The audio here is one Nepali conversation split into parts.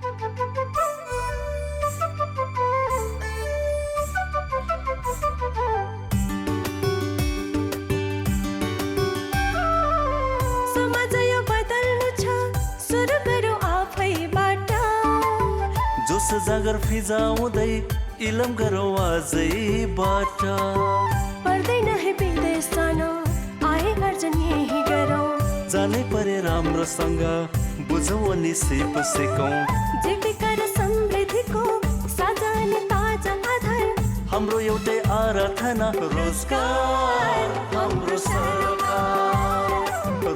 समाज यो बदल्नु छ, सुरु गरौँ आफैबाट। जोस जागर फिजाउँदै इलम गरौँ आजैबाट। पर्दैन है विदेश जान, आए गर्जन यही गरौँ। जानै परे राम्रोसँग बुझौँ अनि सिप सिकौँ। जीविका र समृद्धिको साझा अनि ताजा आधार। हाम्रो एउटै आराधना रोजगार हाम्रो सरकार,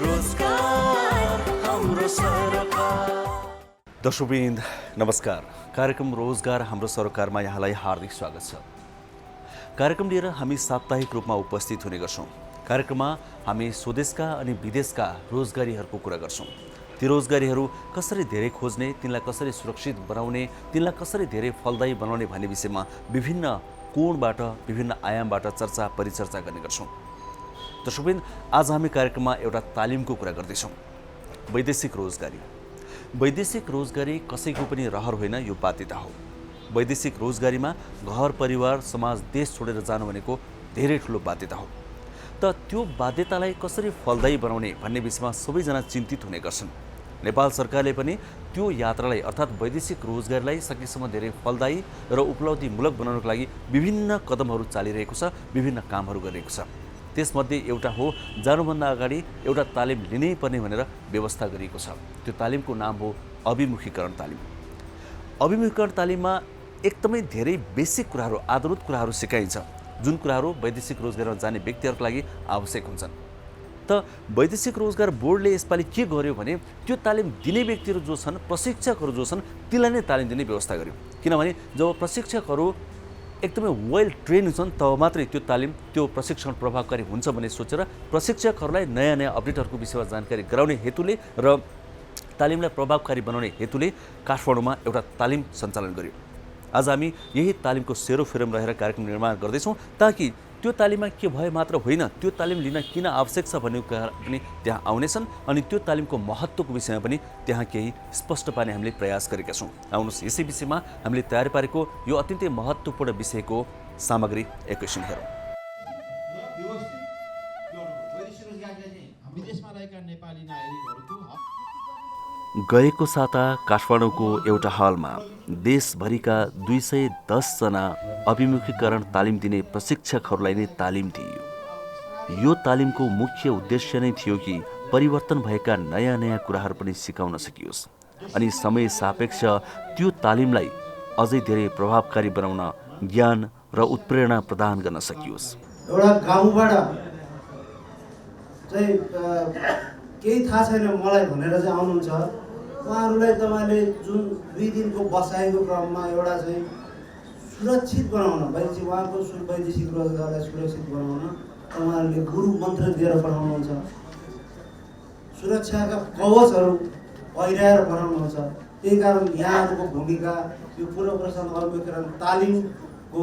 रोजगार हाम्रो सरकार। दर्शकवृन्द नमस्कार। कार्यक्रम रोजगार हाम्रो सरकारमा यहाँलाई हार्दिक स्वागत छ। कार्यक्रम लिएर हामी साप्ताहिक रूपमा उपस्थित हुने गर्छौँ। कार्यक्रममा हामी स्वदेशका अनि विदेशका रोजगारीहरूको कुरा गर्छौँ। ती रोजगारीहरू कसरी धेरै खोज्ने, तिनलाई कसरी सुरक्षित बनाउने, तिनलाई कसरी धेरै फलदायी बनाउने भन्ने विषयमा विभिन्न कोणबाट, विभिन्न आयामबाट चर्चा परिचर्चा गर्ने गर्छौँ। दर्शकवृन्द आज हामी कार्यक्रममा एउटा तालिमको कुरा गर्दैछौँ। वैदेशिक रोजगारी। वैदेशिक रोजगारी कसैको पनि रहर होइन, यो बाध्यता हो। वैदेशिक रोजगारीमा घर परिवार समाज देश छोडेर जानु भनेको धेरै ठुलो बाध्यता हो। त त्यो बाध्यतालाई कसरी फलदायी बनाउने भन्ने विषयमा सबैजना चिन्तित हुने गर्छन्। नेपाल सरकारले पनि त्यो यात्रालाई अर्थात् वैदेशिक रोजगारीलाई सकेसम्म धेरै फलदायी र उपलब्धिमूलक बनाउनको लागि विभिन्न कदमहरू चालिरहेको छ, विभिन्न कामहरू गरिरहेको छ। त्यसमध्ये एउटा हो जानुभन्दा अगाडि एउटा तालिम लिनै पर्ने भनेर व्यवस्था गरिएको छ। त्यो तालिमको नाम हो अभिमुखीकरण तालिम। अभिमुखीकरण तालिममा एकदमै धेरै बेसिक कुराहरू, आधारभूत कुराहरू सिकाइन्छ, जुन कुराहरू वैदेशिक रोजगारमा जाने व्यक्तिहरूको लागि आवश्यक हुन्छन्। त वैदेशिक रोजगार बोर्डले यसपालि के गर्यो भने त्यो तालिम दिने व्यक्तिहरू जो छन्, प्रशिक्षकहरू जो छन्, तिनलाई नै तालिम दिने व्यवस्था गर्यो। किनभने जब प्रशिक्षकहरू एकदमै वेल ट्रेन हुन्छन् तब मात्रै त्यो तालिम, त्यो प्रशिक्षण प्रभावकारी हुन्छ भन्ने सोचेर प्रशिक्षकहरूलाई नयाँ नयाँ अपडेटहरूको विषयमा जानकारी गराउने हेतुले र तालिमलाई प्रभावकारी बनाउने हेतुले काठमाडौँमा एउटा तालिम सञ्चालन गर्यो। आज हामी यही तालिमको सेरोफेरोम रहेर कार्यक्रम निर्माण गर्दैछौँ, ताकि त्यो तालिममा के भए मात्र होइन, त्यो तालिम लिन किन आवश्यक छ भन्ने कुरा पनि त्यहाँ आउनेछन् अनि त्यो तालिमको महत्त्वको विषयमा पनि त्यहाँ केही स्पष्ट पार्ने हामीले प्रयास गरेका छौँ। आउनुहोस् यसै विषयमा हामीले तयार पारेको यो अत्यन्तै महत्त्वपूर्ण विषयको सामग्री एकैछिन हेरौँ। गएको साता काठमाडौँको एउटा हलमा देशभरिका 210 जना अभिमुखीकरण तालिम दिने प्रशिक्षकहरूलाई नै तालिम दिइयो। यो तालिमको मुख्य उद्देश्य नै थियो कि परिवर्तन भएका नयाँ नयाँ कुराहरू पनि सिकाउन सकियोस् अनि समय सापेक्ष त्यो तालिमलाई अझै धेरै प्रभावकारी बनाउन ज्ञान र उत्प्रेरणा प्रदान गर्न सकियोस्। एउटा गाउँबाट चाहिँ केही थाहा छैन मलाई भनेर चाहिँ आउनुहुन्छ, उहाँहरूलाई तपाईँले जुन 2 दिनको बसाइको क्रममा एउटा चाहिँ सुरक्षित बनाउन, उहाँको वैदेशिक रोजगारलाई सुरक्षित बनाउन तपाईँहरूले गुरु मन्त्र दिएर पठाउनुहुन्छ, सुरक्षाका कवचहरू पहिराएर पठाउनुहुन्छ। त्यही कारण यहाँहरूको भूमिका यो पूर्व प्रशासन अभिमुखीकरण तालिमको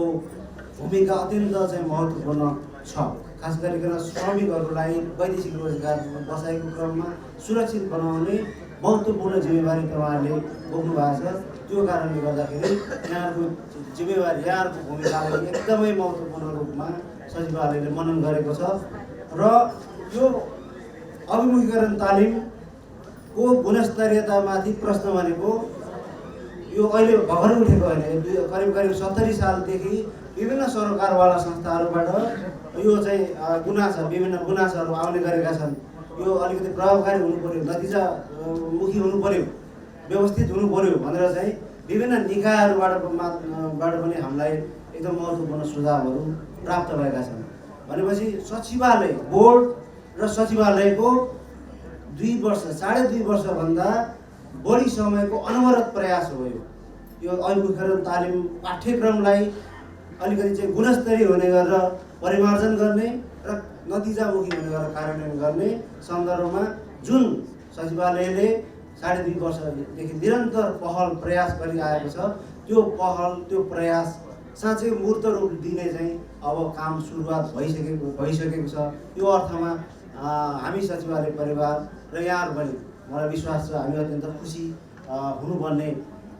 भूमिका अत्यन्त चाहिँ महत्त्वपूर्ण छ। खास गरिकन श्रमिकहरूलाई वैदेशिक रोजगार बसाइको क्रममा सुरक्षित बनाउने महत्त्वपूर्ण जिम्मेवारी तपाईँहरूले बोक्नु भएको छ। त्यो कारणले गर्दाखेरि यहाँहरूको जिम्मेवारी, यहाँहरूको भूमिकालाई एकदमै महत्त्वपूर्ण रूपमा सचिवालयले मनन गरेको छ र यो अभिमुखीकरण तालिमको गुणस्तरीयतामाथि प्रश्न भनेको यो अहिले भर्खरै उठेको होइन। करिब 70 सालदेखि विभिन्न सरकारवाला संस्थाहरूबाट यो चाहिँ विभिन्न गुनासाहरू आउने गरेका छन्। यो अलिकति प्रभावकारी हुनु पर्यो, नतिजामुखी हुनु पर्यो, व्यवस्थित हुनु पर्यो भनेर चाहिँ विभिन्न निकायहरूबाट पनि हामीलाई एकदम महत्त्वपूर्ण सुझावहरू प्राप्त भएका छन्। भनेपछि सचिवालय, बोर्ड र सचिवालयको 2 वर्ष, 2.5 वर्षभन्दा बढी समयको अनवरत प्रयास हो यो अभिमुखीकरण तालिम पाठ्यक्रमलाई अलिकति चाहिँ गुणस्तरीय हुने गरेर परिमार्जन गर्ने र नतिजामुखी हुने गरेर कार्यान्वयन गर्ने सन्दर्भमा जुन सचिवालयले 2.5 वर्षदेखि निरन्तर पहल प्रयास गरिआएको छ, त्यो पहल, त्यो प्रयास साँच्चै मूर्त रूप दिने चाहिँ अब काम सुरुवात भइसकेको छ। यो अर्थमा हामी सचिवालय परिवार र यहाँहरू पनि मलाई विश्वास छ हामी अत्यन्त खुसी हुनुपर्ने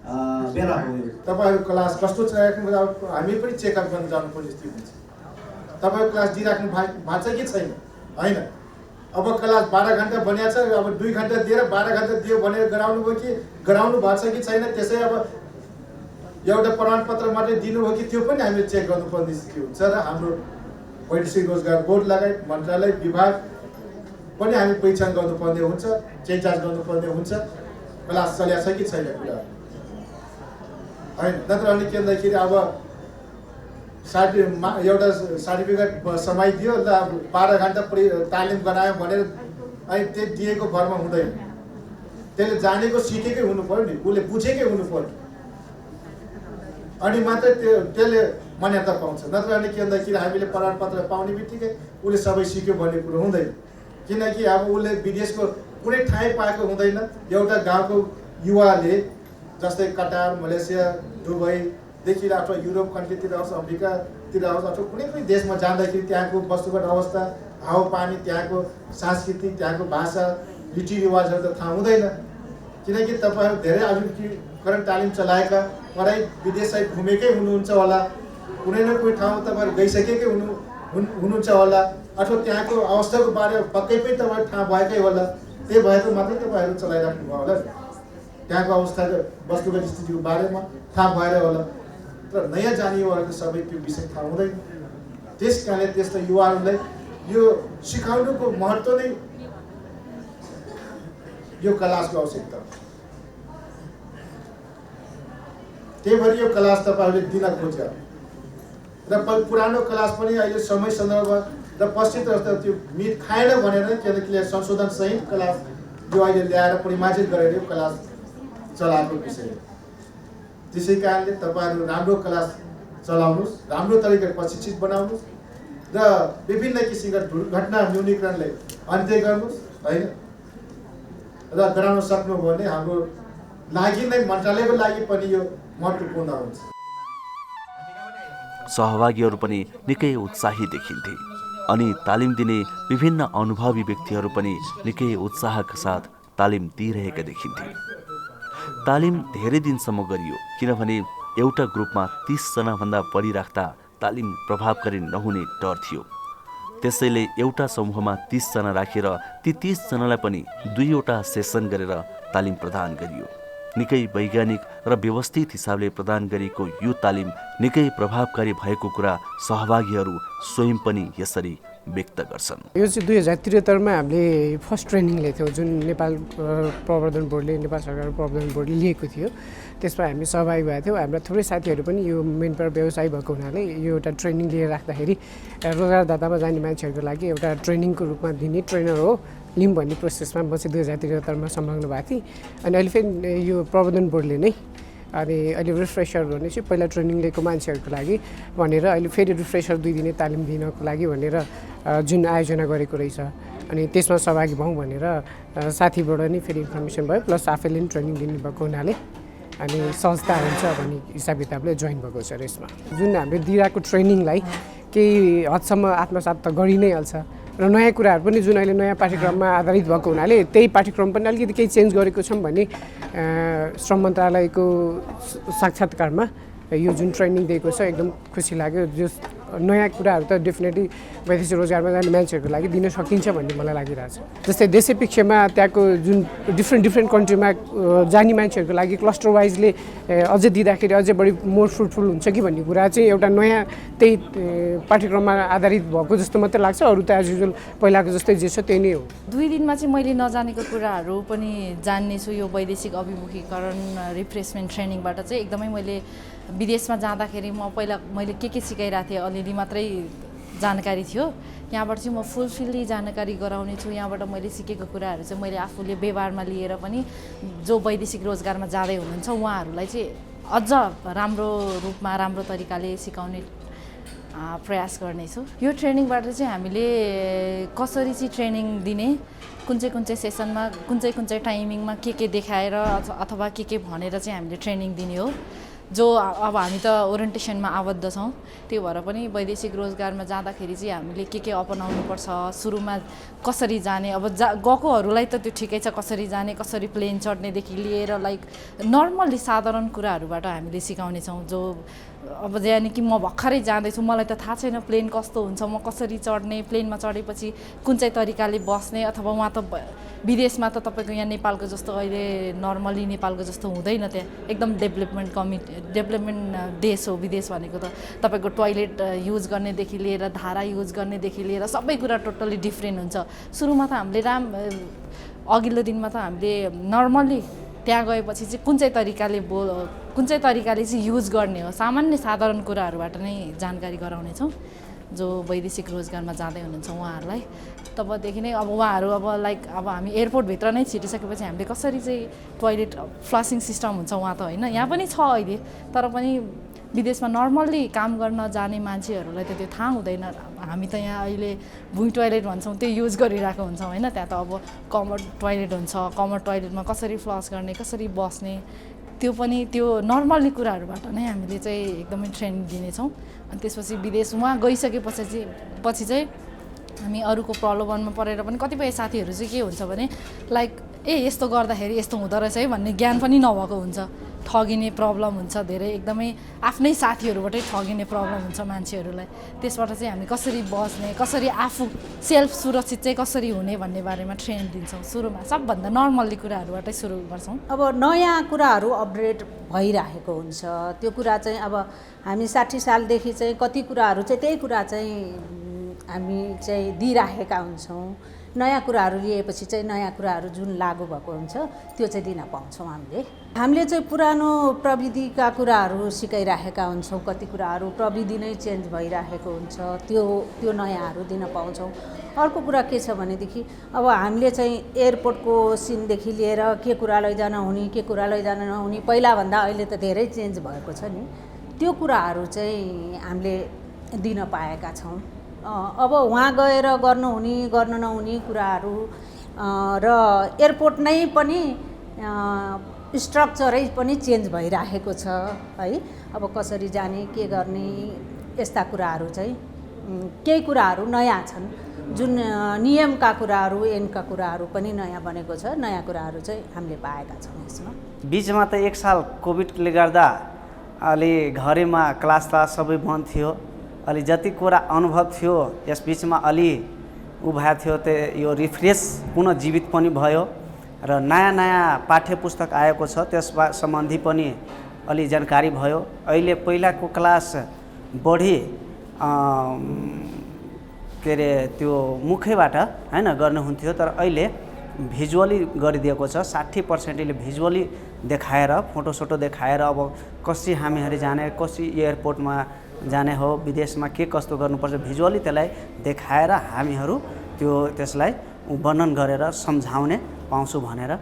बेला हो यो। तपाईँहरू क्लास कस्तो चलाइराख्नु अब हामी पनि चेकअप गर्न जानुपर्ने स्थिति हुन्छ। तपाईँ क्लास दिइराख्नु भएको छ कि छैन होइन। अब क्लास 12 घन्टा बनिएको छ, अब 2 घन्टा दिएर 12 घन्टा दियो भनेर गराउनु भयो कि गराउनु भएको छ कि छैन, त्यसै अब एउटा प्रमाणपत्र मात्रै दिनुभयो कि त्यो पनि हामीले चेक गर्नुपर्ने स्थिति हुन्छ। र हाम्रो वैदेशिक रोजगार बोर्ड लगायत मन्त्रालय विभाग पनि हामी पहिचान गर्नुपर्ने हुन्छ, चेकजाँच गर्नुपर्ने हुन्छ क्लास चलेको छ कि छैन कुरा होइन। नत्र अनि के भन्दाखेरि अब एउटा सर्टिफिकेट समाइदियो ल 12 घन्टा तालिम गरायो भनेर अनि त्यो दिएको भरमा हुँदैन। त्यसले जानेको सिकेकै हुनु पर्यो नि, उसले बुझेकै हुनु पर्यो अनि मात्रै त्यसले मान्यता पाउँछ। नत्र अनि के भन्दाखेरि हामीले प्रमाणपत्र पाउने बित्तिकै उसले सबै सिक्यो भन्ने कुरो हुँदैन। किनकि अब उसले विदेशको कुनै ठाउँ पाएको हुँदैन। एउटा गाउँको युवाले जस्तै कटार, मलेसिया, दुबईदेखि अथवा युरोप कन्ट्रीतिर आओस्, अमेरिकातिर आओस् अथवा कुनै पनि देशमा जाँदाखेरि त्यहाँको वस्तुगत अवस्था, हावापानी, त्यहाँको संस्कृति, त्यहाँको भाषा, रीतिरिवाजहरू त थाहा हुँदैन। किनकि तपाईँहरू धेरै आधुनिकीकरण तालिम चलाएका पढाइ विदेश सहित घुमेकै हुनुहुन्छ होला, कुनै न कुनै ठाउँ तपाईँहरू गइसकेकै हुनुहुन्छ होला, अथवा त्यहाँको अवस्थाको बारेमा पक्कै पनि तपाईँहरू थाहा भएकै होला। त्यही भएर मात्रै तपाईँहरू चलाइराख्नु भयो होला, त्यहाँको अवस्थाको वस्तुगत स्थितिको बारेमा थाहा भएर होला। तर नयाँ जाने युवाहरूको सबै त्यो विषय थाहा हुँदैन। त्यस कारणले त्यस्तो युवाहरूलाई यो सिकाउनुको महत्त्व नै यो क्लासको आवश्यकता हो। त्यही भएर यो क्लास तपाईँहरूले दिन खोज्यो र पुरानो क्लास पनि अहिले समय सन्दर्भ र पश्चिम त्यो मिट खाएन भनेर किनकि संशोधन सहित क्लास जो अहिले ल्याएर परिमार्जित गरेर यो क्लास चलाएको विषय। त्यसै कारणले तपाईँहरू राम्रो क्लास चलाउनुहोस्, राम्रो तरिकाले प्रशिक्षित बनाउनुहोस् र विभिन्न किसिमका दुर्घटना न्यूनीकरणले अन्त्य गर्नुहोस् होइन। र गराउन सक्नुभयो भने हाम्रो लागि नै मन्त्रालयको लागि पनि यो महत्त्वपूर्ण हुन्छ। सहभागीहरू पनि निकै उत्साही देखिन्थे अनि तालिम दिने विभिन्न अनुभवी व्यक्तिहरू पनि निकै उत्साहका साथ तालिम दिइरहेका देखिन्थे। तालिम धेरै दिनसम्म गरियो किनभने एउटा ग्रुपमा 30 जनाभन्दा बढी राख्दा तालिम प्रभावकारी नहुने डर थियो। त्यसैले एउटा समूहमा 30 जना राखेर ती 30 जनालाई पनि 2वटा सेसन गरेर तालिम प्रदान गरियो। निकै वैज्ञानिक र व्यवस्थित हिसाबले प्रदान गरिएको यो तालिम निकै प्रभावकारी भएको कुरा सहभागीहरू स्वयं पनि यसरी व्यक्त गर्छन्। यो चाहिँ 2073 हामीले फर्स्ट ट्रेनिङ लिएको थियौँ, जुन नेपाल प्रवर्धन बोर्डले, नेपाल सरकार प्रवर्धन बोर्डले लिएको थियो। त्यसमा हामी सहभागी भएको थियौँ। हाम्रा थुप्रै साथीहरू पनि यो मेनपावर व्यवसाय भएको हुनाले यो एउटा ट्रेनिङ लिएर राख्दाखेरि रोजगारदातामा जाने मान्छेहरूको लागि एउटा ट्रेनिङको रूपमा दिने ट्रेनर हो लिम भन्ने प्रोसेसमा म चाहिँ 2073 संलग्न भएको थिएँ। अनि अहिले फेरि यो प्रवर्धन बोर्डले नै अनि अहिले रिफ्रेसर भने चाहिँ पहिला ट्रेनिङ लिएको मान्छेहरूको लागि भनेर अहिले फेरि रिफ्रेसर 2 दिने तालिम दिनको लागि भनेर जुन आयोजना गरेको रहेछ। अनि त्यसमा सहभागी भयौँ भनेर साथीबाट नै फेरि इन्फर्मेसन भयो, प्लस आफैले पनि ट्रेनिङ दिनुभएको हुनाले अनि सहजता हुन्छ भन्ने हिसाब किताबले जोइन भएको छ। यसमा जुन हामीले दिइरहेको ट्रेनिङलाई केही हदसम्म आत्मसात त गरि नै हाल्छ र नयाँ कुराहरू पनि जुन अहिले नयाँ पाठ्यक्रममा आधारित भएको हुनाले त्यही पाठ्यक्रम पनि अलिकति केही चेन्ज गरेको छौँ भन्ने श्रम मन्त्रालयको साक्षात्कारमा यो जुन ट्रेनिङ दिएको छ एकदम खुसी लाग्यो। जो नयाँ कुराहरू त डेफिनेटली वैदेशिक रोजगारमा जाने मान्छेहरूको लागि दिन सकिन्छ भन्ने मलाई लागिरहेछ। जस्तै देशै पिच्छेमा त्यहाँको जुन डिफ्रेन्ट कन्ट्रीमा जाने मान्छेहरूको लागि क्लस्टर वाइजले अझै दिँदाखेरि अझै बढी मोर फ्रुटफुल हुन्छ कि भन्ने कुरा चाहिँ एउटा नयाँ त्यही पाठ्यक्रममा आधारित भएको जस्तो मात्रै लाग्छ। अरू त एज युजुअल पहिलाको जस्तै जे छ त्यही नै हो। 2 दिनमा चाहिँ मैले नजानेको कुराहरू पनि जान्नेछु। यो वैदेशिक अभिमुखीकरण रिफ्रेसमेन्ट ट्रेनिङबाट चाहिँ एकदमै मैले विदेशमा जाँदाखेरि मैले के सिकाइरहेको थिएँ अलिअलि मात्रै जानकारी थियो। यहाँबाट चाहिँ म फुलफिल्ली जानकारी गराउने छु। यहाँबाट मैले सिकेको कुराहरू चाहिँ मैले आफूले व्यवहारमा लिएर पनि जो वैदेशिक रोजगारमा जाँदै हुनुहुन्छ उहाँहरूलाई चाहिँ अझ राम्रो रूपमा राम्रो तरिकाले सिकाउने प्रयास गर्नेछु। यो ट्रेनिङबाट चाहिँ हामीले कसरी चाहिँ ट्रेनिङ दिने, कुन चाहिँ सेसनमा कुन चाहिँ टाइमिङमा के देखाएर अथवा के भनेर चाहिँ हामीले ट्रेनिङ दिने हो। जो अब हामी त ओरिएन्टेसनमा आबद्ध छौँ, त्यो भएर पनि वैदेशिक रोजगारमा जाँदाखेरि चाहिँ हामीले के अपनाउनुपर्छ, सुरुमा कसरी जाने, अब गएकोहरूलाई त त्यो ठिकै छ, कसरी जाने, कसरी प्लेन चढ्नेदेखि लिएर लाइक नर्मल्ली साधारण कुराहरूबाट हामीले सिकाउनेछौँ। जो अब यानि कि म भर्खरै जाँदैछु, मलाई त थाहा छैन प्लेन कस्तो हुन्छ, म कसरी चढ्ने, प्लेनमा चढेपछि कुन चाहिँ तरिकाले बस्ने, अथवा उहाँ त विदेशमा त तपाईँको यहाँ नेपालको जस्तो अहिले नर्मली नेपालको जस्तो हुँदैन, त्यहाँ एकदम डेभलपमेन्ट देश हो विदेश भनेको त। तपाईँको टोयलेट युज गर्नेदेखि लिएर धारा युज गर्नेदेखि लिएर सबै कुरा टोटल्ली डिफ्रेन्ट हुन्छ। सुरुमा त हामीले अघिल्लो दिनमा त हामीले नर्मल्ली त्यहाँ गएपछि चाहिँ कुन चाहिँ तरिकाले चाहिँ युज गर्ने हो, सामान्य साधारण कुराहरूबाट नै जानकारी गराउनेछौँ जो वैदेशिक रोजगारमा जाँदै हुनुहुन्छ उहाँहरूलाई। तबदेखि नै अब उहाँहरू अब लाइक अब हामी एयरपोर्टभित्र नै छिटिसकेपछि हामीले कसरी चाहिँ टोयलेट फ्लसिङ सिस्टम हुन्छ उहाँ त होइन, यहाँ पनि छ अहिले, तर पनि विदेशमा नर्मल्ली काम गर्न जाने मान्छेहरूलाई त त्यो थाहा हुँदैन। हामी त यहाँ अहिले भुइँ टोयलेट भन्छौँ, त्यो युज गरिरहेको हुन्छौँ होइन। त्यहाँ त अब कमर टोयलेट हुन्छ, कमर टोयलेटमा कसरी फ्लस गर्ने, कसरी बस्ने, त्यो पनि त्यो नर्मल्ली कुराहरूबाट नै हामीले चाहिँ एकदमै ट्रेनिङ दिनेछौँ। अनि त्यसपछि विदेश उहाँ गइसकेपछि चाहिँ हामी अरूको प्रलोभनमा परेर पनि कतिपय साथीहरू चाहिँ के हुन्छ भने लाइक यस्तो गर्दाखेरि यस्तो हुँदो रहेछ है भन्ने ज्ञान पनि नभएको हुन्छ, ठगिने प्रब्लम हुन्छ धेरै, एकदमै आफ्नै साथीहरूबाटै ठगिने प्रब्लम हुन्छ मान्छेहरूलाई। त्यसबाट चाहिँ हामी कसरी बस्ने, कसरी आफू सेल्फ सुरक्षित चाहिँ कसरी हुने भन्ने बारेमा ट्रेनिङ दिन्छौँ। सुरुमा सबभन्दा नर्मल्ली कुराहरूबाटै सुरु गर्छौँ। अब नयाँ कुराहरू अपडेट भइरहेको हुन्छ, त्यो कुरा चाहिँ अब हामी 60 सालदेखि चाहिँ कति कुराहरू चाहिँ त्यही कुरा चाहिँ हामी चाहिँ दिइराखेका हुन्छौँ। नयाँ कुराहरू लिएपछि चाहिँ नयाँ कुराहरू जुन लागू भएको हुन्छ त्यो चाहिँ दिन पाउँछौँ। हामीले चाहिँ पुरानो प्रविधिका कुराहरू सिकाइराखेका हुन्छौँ, कति कुराहरू प्रविधि नै चेन्ज भइराखेको हुन्छ, त्यो नयाँहरू दिन पाउँछौँ। अर्को कुरा के छ भनेदेखि अब हामीले चाहिँ एयरपोर्टको सिनदेखि लिएर के कुरा लैजान हुने, के कुरा लैजान नहुने, पहिलाभन्दा अहिले त धेरै चेन्ज भएको छ नि, त्यो कुराहरू चाहिँ हामीले दिन पाएका छौँ। अब वहाँ गएर गर्नुहुने गर्न नहुने कुराहरू र एयरपोर्ट नै पनि स्ट्रक्चरै पनि चेन्ज भइराखेको छ है। अब कसरी जाने, के गर्ने, यस्ता कुराहरू चाहिँ केही कुराहरू नयाँ छन्, जुन नियमका कुराहरू ऐनका कुराहरू पनि नयाँ बनेको छ, नयाँ कुराहरू चाहिँ हामीले पाएका छौँ यसमा। बिचमा त 1 साल कोभिडले गर्दा अलि घरैमा क्लास सबै बन्द थियो, अलि जति कुरा अनुभव थियो यस बिचमा अलि भएको थियो, त्यो यो रिफ्रेस पुनर्जीवित पनि भयो र नयाँ पाठ्य पुस्तक आएको छ, त्यस सम्बन्धी पनि अलि जानकारी भयो। अहिले पहिलाको क्लास बढी के अरे त्यो मुखैबाट हैन गर्नुहुन्थ्यो, तर अहिले भिजुअली गरिदिएको छ। 60%ले भिजुअली देखाएर, फोटोसोटो देखाएर अब कसरी हामीहरू जाने, कसरी एयरपोर्टमा जाने हो, विदेशमा के कस्तो गर्नुपर्छ, भिजुअली त्यसलाई देखाएर हामीहरू त्यसलाई वर्णन गरेर सम्झाउने पाउँछु भनेर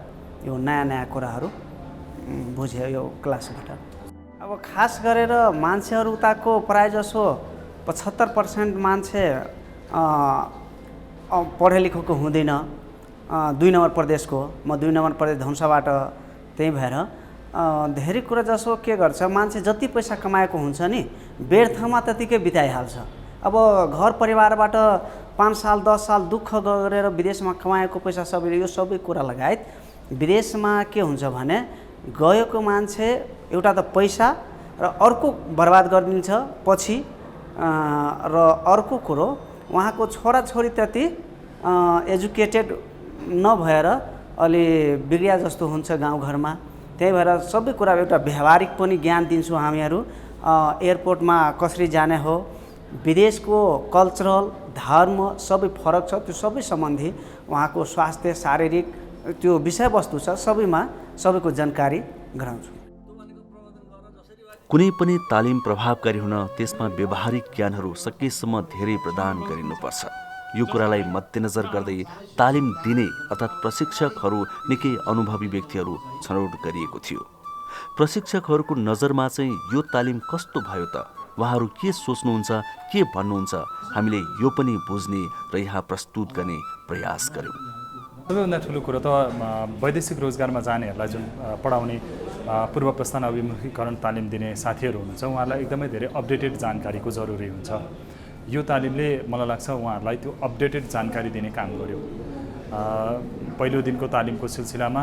यो नयाँ कुराहरू बुझ्यो यो क्लासबाट। अब खास गरेर मान्छेहरू उताको प्रायःजसो 75% मान्छे पढे लेखेको हुँदैन। 2 नम्बर प्रदेशको, म 2 नम्बर प्रदेश धनुषाबाट, त्यही भएर धेरै कुरा जसो के गर्छ, मान्छे जति पैसा कमाएको हुन्छ नि व्यर्थमा त्यतिकै बिताइहाल्छ। अब घर परिवारबाट 5 साल 10 साल दुःख गरेर विदेशमा कमाएको पैसा यो सबै कुरा लगायत विदेशमा के हुन्छ भने गएको मान्छे एउटा त पैसा र अर्को बर्बाद गरिदिन्छ पछि, र अर्को कुरो उहाँको छोराछोरी त्यति एजुकेटेड नभएर अलि बिग्रिया जस्तो हुन्छ गाउँघरमा। त्यही भएर सबै कुरा एउटा व्यवहारिक पनि ज्ञान दिन्छौँ हामीहरू। एयरपोर्टमा कसरी जाने हो, विदेशको कल्चरल धर्म सबै फरक छ, त्यो सबै सम्बन्धी उहाँको स्वास्थ्य शारीरिक त्यो विषयवस्तु छ, सबैको जानकारी गराउँछु। कुनै पनि तालिम प्रभावकारी हुन त्यसमा व्यवहारिक ज्ञानहरू सकेसम्म धेरै प्रदान गरिनुपर्छ। यो कुरालाई मध्यनजर गर्दै तालिम दिने अर्थात् प्रशिक्षकहरू निकै अनुभवी व्यक्तिहरू छनौट गरिएको थियो। प्रशिक्षकहरूको नजरमा चाहिँ यो तालिम कस्तो भयो त, उहाँहरू के सोच्नुहुन्छ, के भन्नुहुन्छ, हामीले यो पनि बुझ्ने र यहाँ प्रस्तुत गर्ने प्रयास गर्यौँ। सबैभन्दा ठुलो कुरो त वैदेशिक रोजगारमा जानेहरूलाई जुन पढाउने पूर्व प्रस्थान अभिमुखीकरण तालिम दिने साथीहरू हुनुहुन्छ उहाँहरूलाई एकदमै धेरै अपडेटेड जानकारीको जरुरी हुन्छ। यो तालिमले मलाई लाग्छ उहाँहरूलाई त्यो अपडेटेड जानकारी दिने काम गर्यो। पहिलो दिनको तालिमको सिलसिलामा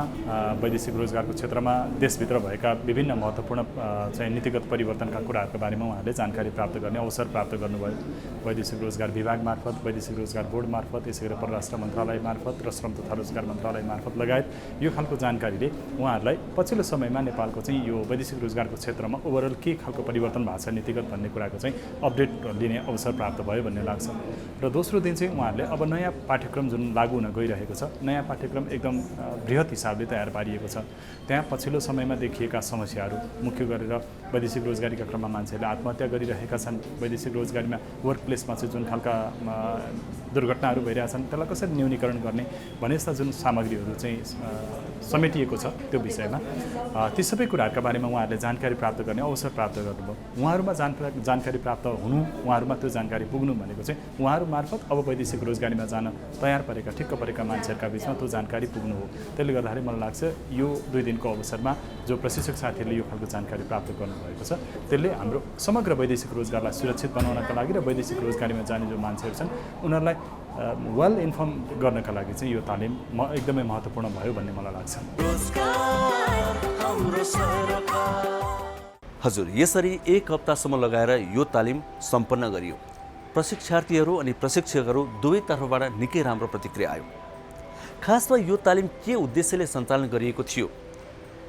वैदेशिक रोजगारको क्षेत्रमा देशभित्र भएका विभिन्न महत्त्वपूर्ण चाहिँ नीतिगत परिवर्तनका कुराहरूको बारेमा उहाँहरूले जानकारी प्राप्त गर्ने अवसर प्राप्त गर्नुभयो। वैदेशिक रोजगार विभाग मार्फत, वैदेशिक रोजगार बोर्ड मार्फत, यसै गरी परराष्ट्र मन्त्रालय मार्फत र श्रम तथा रोजगार मन्त्रालय मार्फत लगायत यो खालको जानकारीले उहाँहरूलाई पछिल्लो समयमा नेपालको चाहिँ यो वैदेशिक रोजगारको क्षेत्रमा ओभरअल के खालको परिवर्तन भएको छ नीतिगत भन्ने कुराको चाहिँ अपडेट लिने अवसर प्राप्त भयो भन्ने लाग्छ। र दोस्रो दिन चाहिँ उहाँहरूले अब नयाँ पाठ्यक्रम जुन लागू हुन गइरहेको छ, नयाँ पाठ्यक्रम एकदम बृहत हिसाबले तयार पारिएको छ। त्यहाँ पछिल्लो समयमा देखिएका समस्याहरू मुख्य गरेर वैदेशिक रोजगारीका क्रममा मान्छेहरूले आत्महत्या गरिरहेका छन्, वैदेशिक रोजगारीमा वर्क प्लेसमा चाहिँ जुन खालका दुर्घटनाहरू भइरहेछन् त्यसलाई कसरी न्यूनीकरण गर्ने भने जस्ता जुन सामग्रीहरू चाहिँ समेटिएको छ त्यो विषयमा ती सबै कुराहरूका बारेमा उहाँहरूले जानकारी प्राप्त गर्ने अवसर प्राप्त गर्नुभयो। उहाँहरूमा जानकारी प्राप्त हुनु, उहाँहरूमा त्यो जानकारी पुग्नु भनेको चाहिँ उहाँहरू मार्फत अब वैदेशिक रोजगारीमा जान तयार परेका ठिक्क परेका मान्छेहरूका बिचमा त्यो जानकारी पुग्नु हो। त्यसले गर्दाखेरि मलाई लाग्छ यो 2 दिनको अवसरमा जो प्रशिक्षक साथीहरूले यो खालको जानकारी प्राप्त गर्नुभएको छ त्यसले हाम्रो समग्र वैदेशिक रोजगारलाई सुरक्षित बनाउनका लागि र वैदेशिक रोजगारीमा जाने जो मान्छेहरू छन् उनीहरूलाई वेल इन्फर्म गर्नका लागि चाहिँ यो तालिम एकदमै महत्त्वपूर्ण भयो भन्ने मलाई लाग्छ। हजुर, यसरी 1 हप्तासम्म लगाएर यो तालिम सम्पन्न गरियो। प्रशिक्षार्थीहरू अनि प्रशिक्षकहरू दुवै तर्फबाट निकै राम्रो प्रतिक्रिया आयो। खासमा यो तालिम के उद्देश्यले सञ्चालन गरिएको थियो,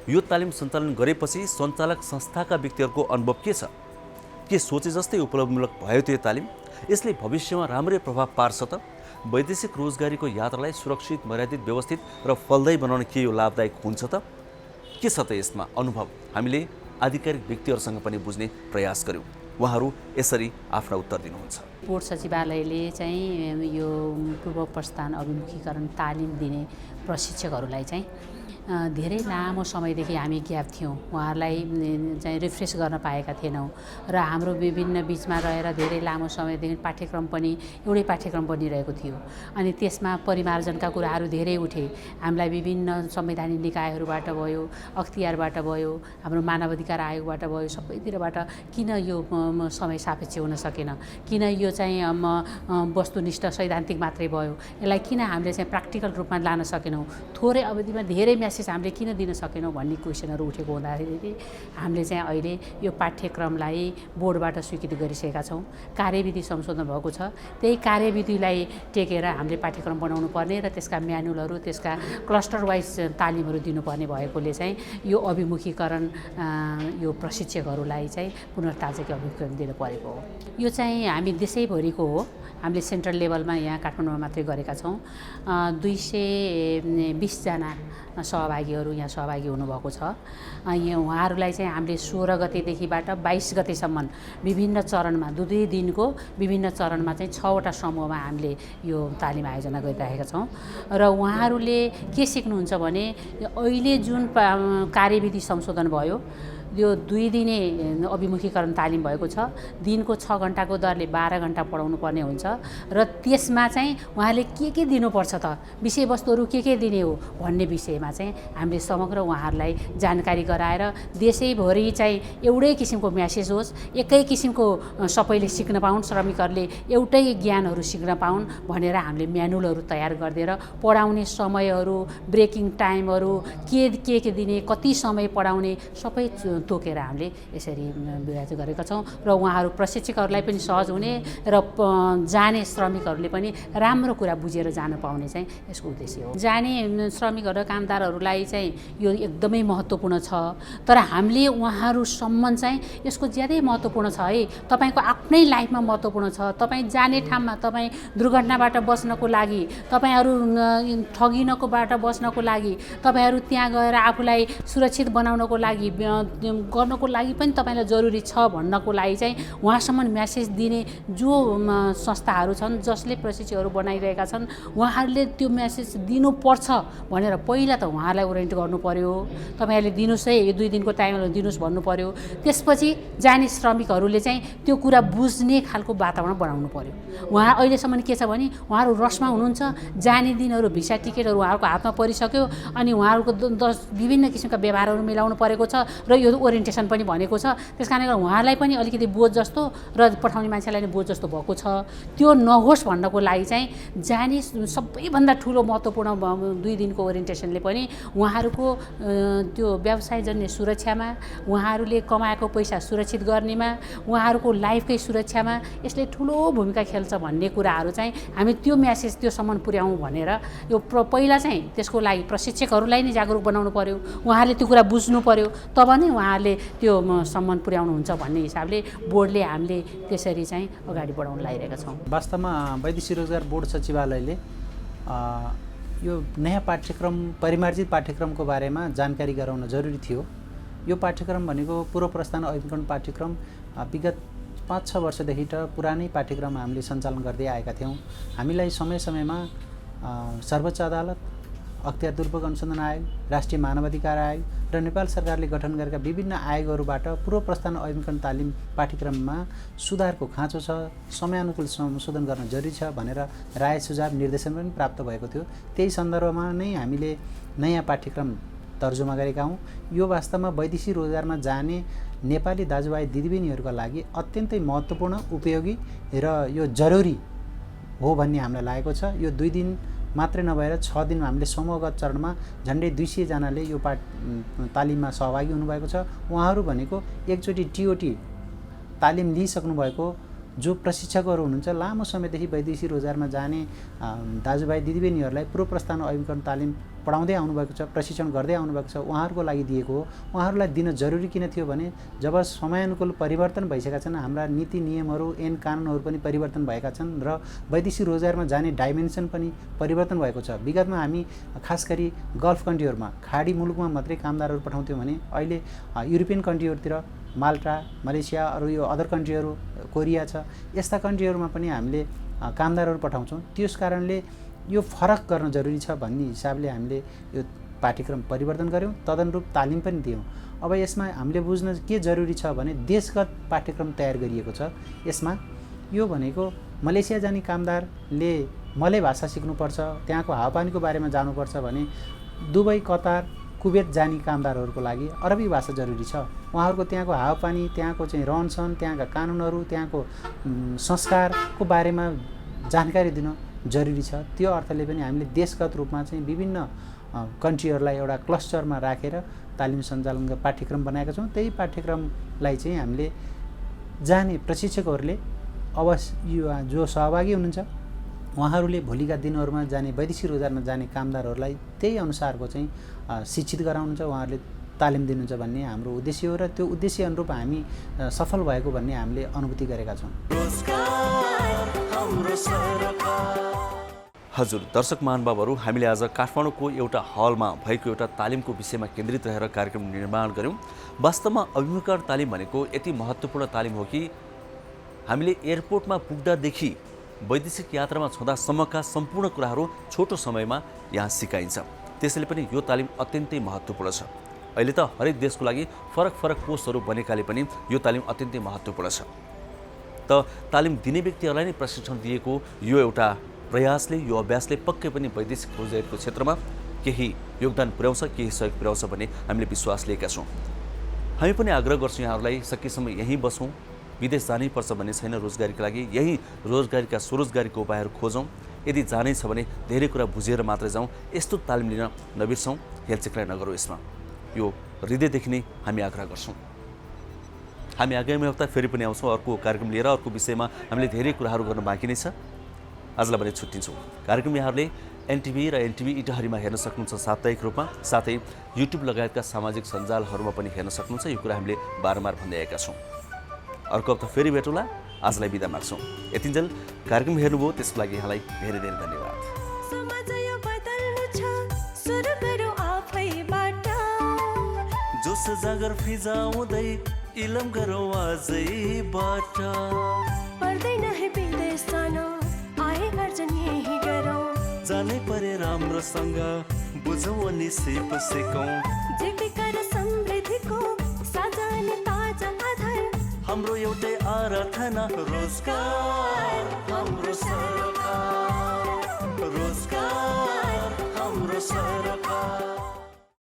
यो तालिम सञ्चालन गरेपछि सञ्चालक संस्थाका व्यक्तिहरूको अनुभव के छ, के सोचे जस्तै उपलब्धिमूलक भयो त्यो तालिम, यसले भविष्यमा राम्रै प्रभाव पार्छ त, वैदेशिक रोजगारीको यात्रालाई सुरक्षित, मर्यादित, व्यवस्थित र फलदायी बनाउन के यो लाभदायक हुन्छ त, के छ त यसमा अनुभव, हामीले आधिकारिक व्यक्तिहरूसँग पनि बुझ्ने प्रयास गर्यौँ। उहाँहरू यसरी आफ्ना उत्तर दिनुहुन्छ। बोर्ड सचिवालयले चाहिँ यो पूर्व प्रस्थान अभिमुखीकरण तालिम दिने प्रशिक्षकहरूलाई चाहिँ धेरै लामो समयदेखि हामी ग्याप थियौँ, उहाँहरूलाई चाहिँ रिफ्रेस गर्न पाएका थिएनौँ र हाम्रो विभिन्न बिचमा रहेर धेरै लामो समयदेखि पाठ्यक्रम पनि एउटै पाठ्यक्रम बनिरहेको थियो। अनि त्यसमा परिमार्जनका कुराहरू धेरै उठे। हामीलाई विभिन्न संवैधानिक निकायहरूबाट भयो, अख्तियारबाट भयो, हाम्रो मानव अधिकार आयोगबाट भयो, सबैतिरबाट किन यो समय सापेक्ष हुन सकेन, किन यो चाहिँ वस्तुनिष्ठ सैद्धान्तिक मात्रै भयो, यसलाई किन हामीले चाहिँ प्र्याक्टिकल रूपमा लान सकेनौँ, थोरै अवधिमा धेरै मेसेज हामीले किन दिन सकेनौँ भन्ने क्वेसनहरू उठेको हुँदाखेरि हामीले चाहिँ अहिले यो पाठ्यक्रमलाई बोर्डबाट स्वीकृति गरिसकेका छौँ। कार्यविधि संशोधन भएको छ, त्यही कार्यविधिलाई टेकेर हामीले पाठ्यक्रम बनाउनु पर्ने र त्यसका म्यानुअलहरू, त्यसका क्लस्टर वाइज तालिमहरू दिनुपर्ने भएकोले चाहिँ यो अभिमुखीकरण यो प्रशिक्षकहरूलाई चाहिँ पुनर्ताजगी अभिमुखीकरण दिनु परेको हो। यो चाहिँ हामी देशैभरिको हो, हामीले सेन्ट्रल लेभलमा यहाँ काठमाडौँमा मात्रै गरेका छौँ। 220 जना सहभागीहरू यहाँ सहभागी हुनुभएको छ। यहाँ उहाँहरूलाई चाहिँ हामीले 16 गतेदेखिबाट 22 गतेसम्म विभिन्न चरणमा 2 दिनको विभिन्न चरणमा चाहिँ 6वटा समूहमा हामीले यो तालिम आयोजना गरिरहेका छौँ। र उहाँहरूले के सिक्नुहुन्छ भने अहिले जुन कार्यविधि संशोधन भयो, यो 2 दिने अभिमुखीकरण तालिम भएको छ, दिनको 6 घण्टाको दरले 12 घण्टा पढाउनु पर्ने हुन्छ र त्यसमा चाहिँ उहाँले के दिनुपर्छ त, विषयवस्तुहरू के दिने हो भन्ने विषयमा चाहिँ हामीले समग्र उहाँहरूलाई जानकारी गराएर देशैभरि चाहिँ एउटै किसिमको म्यासेज होस्, एकै किसिमको सबैले सिक्न पाउन्, श्रमिकहरूले एउटै ज्ञानहरू सिक्न पाउन् भनेर हामीले म्यानुअलहरू तयार गरिदिएर पढाउने समयहरू, ब्रेकिङ टाइमहरू, के दिने, कति समय पढाउने सबै तोकेर हामीले यसरी विभाजन गरेका छौँ। र उहाँहरू प्रशिक्षकहरूलाई पनि सहज हुने र जाने श्रमिकहरूले पनि राम्रो कुरा बुझेर जान पाउने चाहिँ यसको उद्देश्य हो। जाने श्रमिकहरू र कामदारहरूलाई चाहिँ यो एकदमै महत्त्वपूर्ण छ, तर हामीले उहाँहरूसम्म चाहिँ यसको ज्यादै महत्त्वपूर्ण छ है, तपाईँको आफ्नै लाइफमा महत्त्वपूर्ण छ। तपाईँ जाने ठाउँमा तपाईँ दुर्घटनाबाट बच्नको लागि, तपाईँहरू ठगिनकोबाट बच्नको लागि, तपाईँहरू त्यहाँ गएर आफूलाई सुरक्षित बनाउनको लागि गर्नको लागि पनि तपाईँलाई जरुरी छ भन्नको लागि चाहिँ उहाँसम्म म्यासेज दिने जो संस्थाहरू छन् जसले प्रशिक्षकहरू बनाइरहेका छन् उहाँहरूले त्यो म्यासेज दिनुपर्छ भनेर पहिला त उहाँहरूलाई ओरिएन्ट गर्नु पर्यो। तपाईँहरूले दिनुहोस् है, यो 2 दिनको टाइम दिनुहोस् भन्नु पर्यो। त्यसपछि जाने श्रमिकहरूले चाहिँ त्यो कुरा बुझ्ने खालको वातावरण बनाउनु पर्यो। उहाँ अहिलेसम्म के छ भने उहाँहरू रसमा हुनुहुन्छ, जाने दिनहरू भिसा टिकटहरू उहाँहरूको हातमा परिसक्यो अनि उहाँहरूको विभिन्न किसिमका व्यवहारहरू मिलाउनु परेको छ र यो ओरिएन्टेसन पनि भनेको छ। त्यस कारणले गर्दा उहाँहरूलाई पनि अलिकति बोझ जस्तो र पठाउने मान्छेलाई पनि बोझ जस्तो भएको छ। त्यो नहोस् भन्नको लागि चाहिँ जाने सबैभन्दा ठुलो महत्त्वपूर्ण 2 दिनको ओरिएन्टेसनले पनि उहाँहरूको त्यो व्यवसायजन्य सुरक्षामा, उहाँहरूले कमाएको पैसा सुरक्षित गर्नेमा, उहाँहरूको लाइफकै सुरक्षामा यसले ठुलो भूमिका खेल्छ भन्ने कुराहरू चाहिँ हामी त्यो म्यासेज त्योसम्म पुर्याउँ भनेर यो पहिला चाहिँ त्यसको लागि प्रशिक्षकहरूलाई नै जागरुक बनाउनु पर्यो। उहाँहरूले त्यो कुरा बुझ्नु पर्यो, तब नै उहाँहरूले त्यो सम्मान पुर्याउनुहुन्छ भन्ने हिसाबले बोर्डले हामीले त्यसरी चाहिँ अगाडि बढाउन लागिरहेका छौँ। वास्तवमा वैदेशिक रोजगार बोर्ड सचिवालयले यो नयाँ पाठ्यक्रम परिमार्जित पाठ्यक्रमको बारेमा जानकारी गराउन जरुरी थियो। यो पाठ्यक्रम भनेको पूर्व प्रस्थान अभिमुखीकरण पाठ्यक्रम विगत 5-6 वर्षदेखि त पुरानै पाठ्यक्रम हामीले सञ्चालन गर्दै आएका थियौँ। हामीलाई समय समयमा सर्वोच्च अदालत, अख्तियार दुर्भोग अनुसन्धान आयोग, राष्ट्रिय मानवाधिकार आयोग र नेपाल सरकारले गठन गरेका विभिन्न आयोगहरूबाट पूर्व प्रस्थान अभिमुखीकरण तालिम पाठ्यक्रममा सुधारको खाँचो छ, समयानुकूल संशोधन गर्न जरुरी छ भनेर राय सुझाव निर्देशन पनि प्राप्त भएको थियो। त्यही सन्दर्भमा नै हामीले नयाँ पाठ्यक्रम तर्जुमा गरेका हौँ। यो वास्तवमा वैदेशिक रोजगारमा जाने नेपाली दाजुभाइ दिदीबहिनीहरूका लागि अत्यन्तै महत्त्वपूर्ण, उपयोगी र यो जरुरी हो भन्ने हामीलाई लागेको छ। यो 2 दिन मात्रै नभएर 6 दिन हामीले समूहगत चरणमा झन्डै 200 जनाले यो तालिममा सहभागी हुनुभएको छ। उहाँहरू भनेको एकचोटि टिओटी तालिम लिइसक्नु भएको जो प्रशिक्षकहरू हुनुहुन्छ, लामो समयदेखि वैदेशिक रोजगारमा जाने दाजुभाइ दिदीबहिनीहरूलाई पूर्व प्रस्थान अभिमुखीकरण तालिम पढाउँदै आउनुभएको छ, प्रशिक्षण गर्दै आउनुभएको छ, उहाँहरूको लागि दिएको हो। उहाँहरूलाई दिन जरुरी किन थियो भने जब समयानुकूल परिवर्तन भइसकेका छन्, हाम्रा नीति नियमहरू ऐन कानुनहरू पनि परिवर्तन भएका छन् र वैदेशिक रोजगारमा जाने डाइमेन्सन पनि परिवर्तन भएको छ। विगतमा हामी खास गरी गल्फ कन्ट्रीहरूमा, खाडी मुलुकमा मात्रै कामदारहरू पठाउँथ्यौँ भने अहिले युरोपियन कन्ट्रीहरूतिर, माल्टा, मलेसिया, अरू यो अदर कन्ट्रीहरू, कोरिया छ, यस्ता कन्ट्रीहरूमा पनि हामीले कामदारहरू पठाउँछौँ। त्यस कारणले यो फरक गर्न जरुरी छ भन्ने हिसाबले हामीले यो पाठ्यक्रम परिवर्तन गऱ्यौँ, तदनुरूप तालिम पनि दियौँ। अब यसमा हामीले बुझ्न के जरुरी छ भने देशगत पाठ्यक्रम तयार गरिएको छ। यसमा यो भनेको मलेसिया जाने कामदारले मले भाषा सिक्नुपर्छ, त्यहाँको हावापानीको बारेमा जानुपर्छ भने दुबई, कतार, कुवेत जाने कामदारहरूको लागि अरबी भाषा जरुरी छ। उहाँहरूको त्यहाँको हावापानी, त्यहाँको चाहिँ रहनसहन, त्यहाँका कानुनहरू, त्यहाँको संस्कारको बारेमा जानकारी दिन जरुरी छ। त्यो अर्थले पनि हामीले देशगत रूपमा चाहिँ विभिन्न कन्ट्रीहरूलाई एउटा क्लस्टरमा राखेर तालिम सञ्चालन पाठ्यक्रम बनाएका छौँ। त्यही पाठ्यक्रमलाई चाहिँ हामीले जाने प्रशिक्षकहरूले अवश्य जो सहभागी हुनुहुन्छ उहाँहरूले भोलिका दिनहरूमा जाने वैदेशिक रोजगारमा जाने कामदारहरूलाई त्यही अनुसारको चाहिँ शिक्षित गराउनुहुन्छ, उहाँहरूले तालिम दिनुहुन्छ भन्ने हाम्रो उद्देश्य हो र त्यो उद्देश्य अनुरूप हामी सफल भएको भन्ने हामीले अनुभूति गरेका छौँ। हजुर दर्शक महानुभावहरू, हामीले आज काठमाडौँको एउटा हलमा भएको एउटा तालिमको विषयमा केन्द्रित रहेर कार्यक्रम निर्माण गऱ्यौँ। वास्तवमा अभिमुखीकरण तालिम भनेको यति महत्त्वपूर्ण तालिम हो कि हामीले एयरपोर्टमा पुग्दादेखि वैदेशिक यात्रामा छँदासम्मका सम्पूर्ण कुराहरू छोटो समयमा यहाँ सिकाइन्छ। त्यसैले पनि यो तालिम अत्यन्तै महत्त्वपूर्ण छ। अहिले त हरेक देशको लागि फरक फरक पोस्टहरू बनेकाले पनि यो तालिम अत्यन्तै महत्त्वपूर्ण छ। त तालिम दिने व्यक्तिहरूलाई नै प्रशिक्षण दिएको यो एउटा प्रयासले, यो अभ्यासले पक्कै पनि वैदेशिक रोजगारीको क्षेत्रमा केही योगदान पुर्याउँछ, केही सहयोग पुर्याउँछ भन्ने हामीले विश्वास लिएका छौँ। हामी पनि आग्रह गर्छौँ यहाँहरूलाई सकेसम्म यहीँ बसौँ, विदेश जानै पर्छ भन्ने छैन। रोजगारीका लागि यही रोजगारीका स्वरोजगारीको उपायहरू खोजौँ। यदि जानै छ भने धेरै कुरा बुझेर मात्रै जाउँ। यस्तो तालिम लिन नबिर्सौँ, हेलचेक्राइ नगरौँ। यसमा यो हृदयदेखि नै हामी आग्रह गर्छौँ। हामी आगामी हप्ता फेरि पनि आउँछौँ अर्को कार्यक्रम लिएर। अर्को विषयमा हामीले धेरै कुराहरू गर्न बाँकी नै छ। आजलाई भने छुट्टिन्छौँ। कार्यक्रम यहाँहरूले एनटिभी र एनटिभी इटहरीमा हेर्न सक्नुहुन्छ साप्ताहिक रूपमा, साथै युट्युब लगायतका सामाजिक सञ्जालहरूमा पनि हेर्न सक्नुहुन्छ। यो कुरा हामीले बारम्बार भन्दै आएका छौँ। अर्को हप्ता फेरि भेटौँला। आजलाई बिदा माग्छौँ। यतिन्जेल कार्यक्रम हेर्नुभयो त्यसको लागि यहाँलाई धेरै धेरै धन्यवाद। समाज यो बदल्नु छ, सुरु गरौँ आफैबाट। जो जोस जागर फिजाउँदै इलम गरौँ आजैबाट पर्दैन है विदेश जान आए गर्जन यही गरौँ जानै परे राम्रोसँग बुझौँ अनि सिप सिकौँ जीविका र समृद्धिको साझा अनि ताजा आधार हाम्रो एउटै आराधना रोजगार हाम्रो सरकार रोजगार हाम्रो सरकार